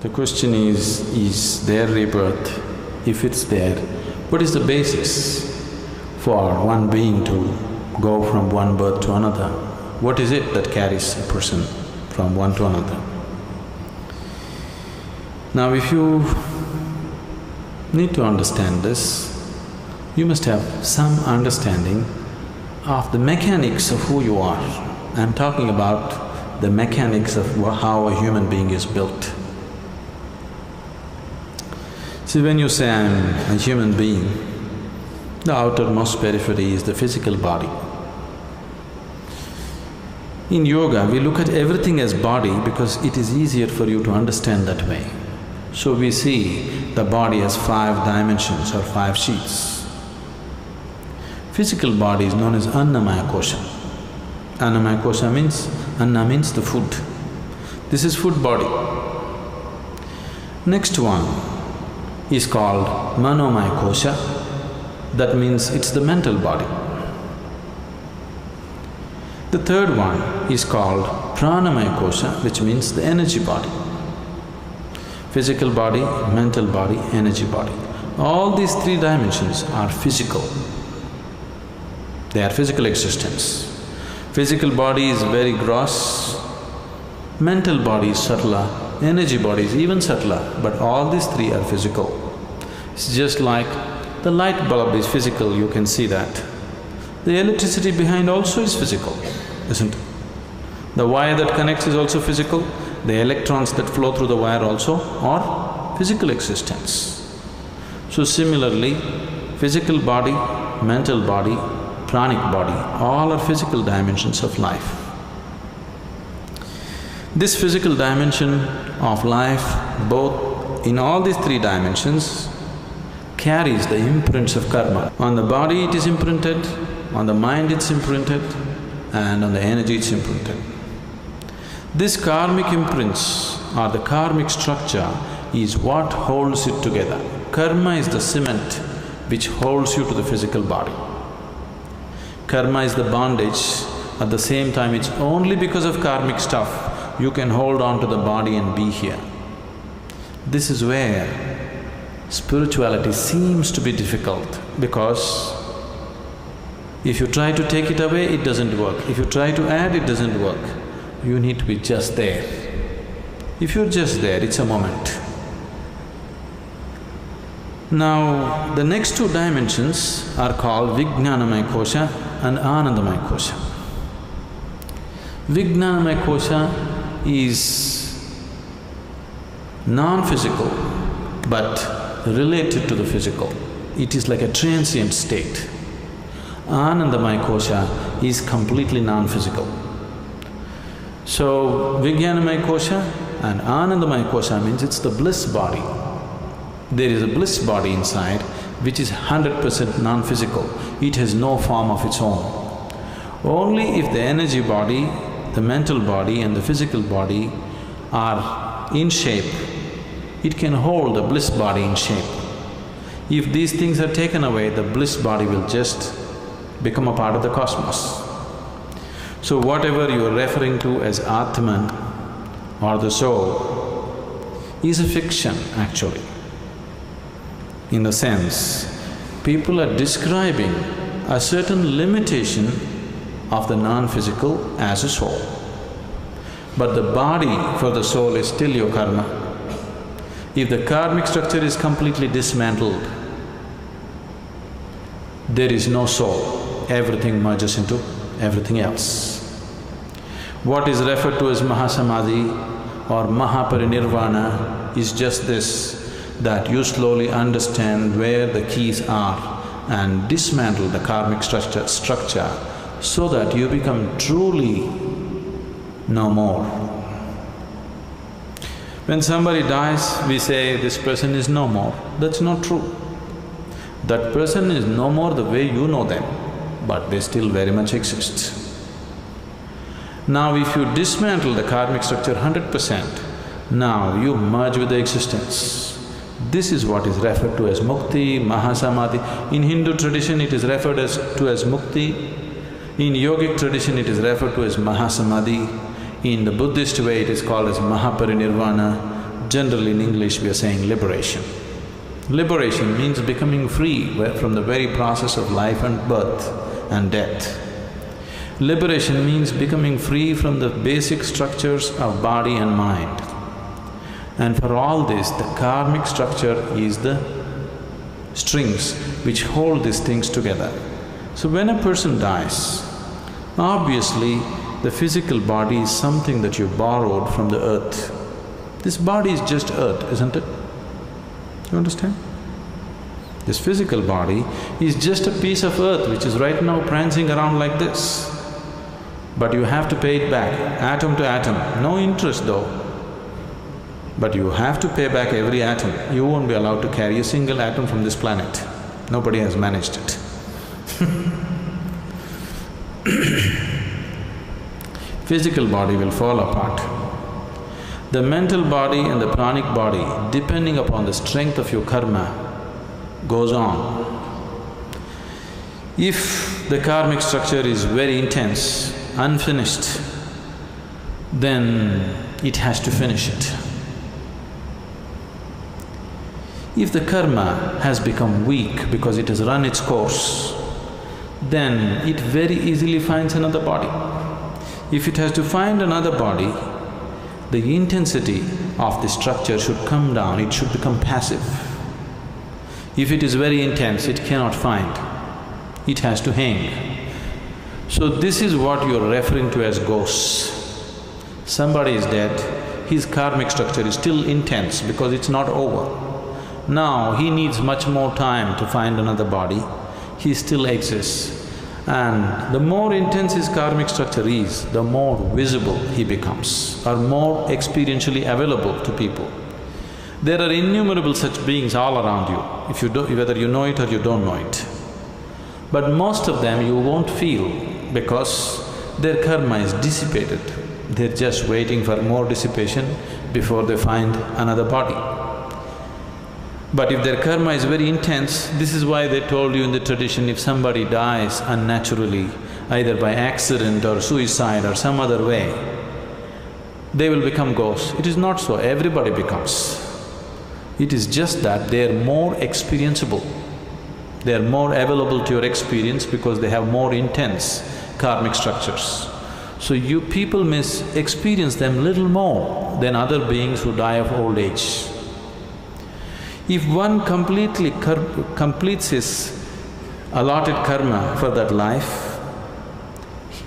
The question is there rebirth? If it's there, what is the basis for one being to go from one birth to another? What is it that carries a person from one to another? Now if you need to understand this, you must have some understanding of the mechanics of who you are. I'm talking about the mechanics of how a human being is built. See, when you say I'm a human being, the outermost periphery is the physical body. In yoga, we look at everything as body because it is easier for you to understand that way. So we see the body as 5 dimensions or 5 sheets. Physical body is known as annamaya kosha. Annamaya kosha means… anna means the food. This is food body. Next one is called manomaya kosha. That means it's the mental body. The third one is called pranamaya kosha, which means the energy body. Physical body, mental body, energy body. All these 3 dimensions are physical. They are physical existence. Physical body is very gross, mental body is subtler, energy body is even subtler, but all these 3 are physical. It's just like the light bulb is physical, you can see that. The electricity behind also is physical, isn't it? The wire that connects is also physical, the electrons that flow through the wire also are physical existence. So similarly, physical body, mental body, pranic body, all are physical dimensions of life. This physical dimension of life, both in all these 3 dimensions, carries the imprints of karma. On the body it is imprinted, on the mind it's imprinted, and on the energy it's imprinted. This karmic imprints or the karmic structure is what holds it together. Karma is the cement which holds you to the physical body. Karma is the bondage, at the same time it's only because of karmic stuff you can hold on to the body and be here. This is where spirituality seems to be difficult because if you try to take it away, it doesn't work. If you try to add, it doesn't work. You need to be just there. If you're just there, it's a moment. Now, the next 2 dimensions are called vijnanamaya kosha and anandamaya kosha. Vijnanamaya kosha is non-physical but related to the physical. It is like a transient state. Anandamaya kosha is completely non-physical. So, vijnanamaya kosha and anandamaya kosha means it's the bliss body. There is a bliss body inside which is 100% non-physical. It has no form of its own. Only if the energy body, the mental body and the physical body are in shape, it can hold the bliss body in shape. If these things are taken away, the bliss body will just become a part of the cosmos. So whatever you are referring to as Atman or the soul is a fiction actually. In the sense, people are describing a certain limitation of the non-physical as a soul. But the body for the soul is still your karma. If the karmic structure is completely dismantled, there is no soul, everything merges into everything else. What is referred to as Mahasamadhi or Mahaparinirvana is just this, that you slowly understand where the keys are and dismantle the karmic structure so that you become truly no more. When somebody dies, we say, this person is no more. That's not true. That person is no more the way you know them, but they still very much exist. Now if you dismantle the karmic structure 100%, now you merge with the existence. This is what is referred to as mukti, mahasamadhi. In Hindu tradition it is referred to as mukti, in yogic tradition it is referred to as mahasamadhi, in the Buddhist way it is called as mahaparinirvana. Generally in English we are saying liberation. Liberation means becoming free from the very process of life and birth and death. Liberation means becoming free from the basic structures of body and mind. And for all this, the karmic structure is the strings which hold these things together. So when a person dies, obviously the physical body is something that you borrowed from the earth. This body is just earth, isn't it? You understand? This physical body is just a piece of earth which is right now prancing around like this. But you have to pay it back, atom to atom, no interest though. But you have to pay back every atom. You won't be allowed to carry a single atom from this planet. Nobody has managed it. Physical body will fall apart. The mental body and the pranic body, depending upon the strength of your karma, goes on. If the karmic structure is very intense, unfinished, then it has to finish it. If the karma has become weak because it has run its course, then it very easily finds another body. If it has to find another body, the intensity of the structure should come down, it should become passive. If it is very intense, it cannot find, it has to hang. So this is what you're referring to as ghosts. Somebody is dead, his karmic structure is still intense because it's not over. Now he needs much more time to find another body, he still exists. And the more intense his karmic structure is, the more visible he becomes, or more experientially available to people. There are innumerable such beings all around you, whether you know it or you don't know it. But most of them you won't feel because their karma is dissipated. They're just waiting for more dissipation before they find another body. But if their karma is very intense, this is why they told you in the tradition, if somebody dies unnaturally, either by accident or suicide or some other way, they will become ghosts. It is not so, everybody becomes. It is just that they are more experienceable. They are more available to your experience because they have more intense karmic structures. So you people may experience them little more than other beings who die of old age. If one completes his allotted karma for that life,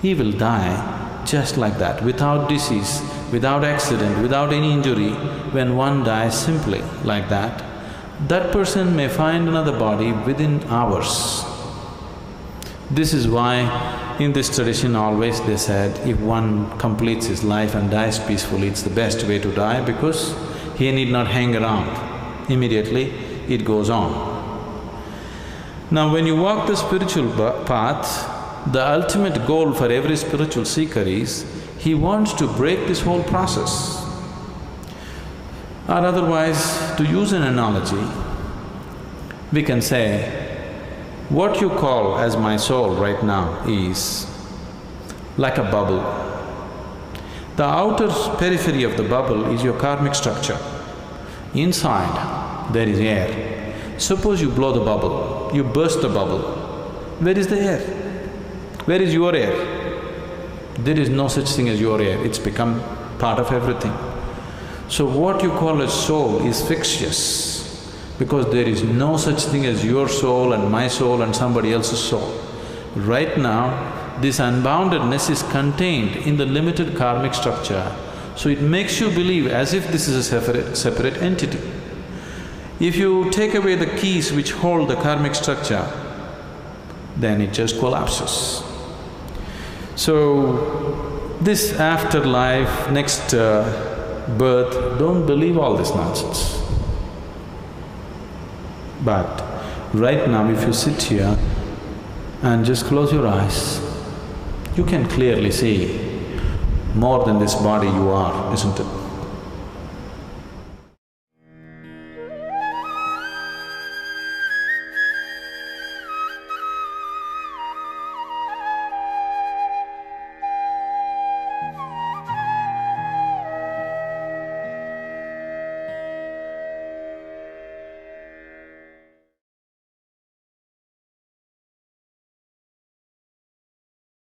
he will die just like that, without disease, without accident, without any injury. When one dies simply like that, that person may find another body within hours. This is why in this tradition always they said, if one completes his life and dies peacefully, it's the best way to die because he need not hang around. Immediately it goes on. Now when you walk the spiritual path, the ultimate goal for every spiritual seeker is, he wants to break this whole process. Or otherwise, to use an analogy, we can say, what you call as my soul right now is like a bubble. The outer periphery of the bubble is your karmic structure. Inside, there is air. Suppose you blow the bubble, you burst the bubble. Where is the air? Where is your air? There is no such thing as your air, it's become part of everything. So what you call as soul is fictitious because there is no such thing as your soul and my soul and somebody else's soul. Right now, this unboundedness is contained in the limited karmic structure. So it makes you believe as if this is a separate entity. If you take away the keys which hold the karmic structure, then it just collapses. So, this afterlife, next birth, don't believe all this nonsense. But right now if you sit here and just close your eyes, you can clearly see more than this body you are, isn't it?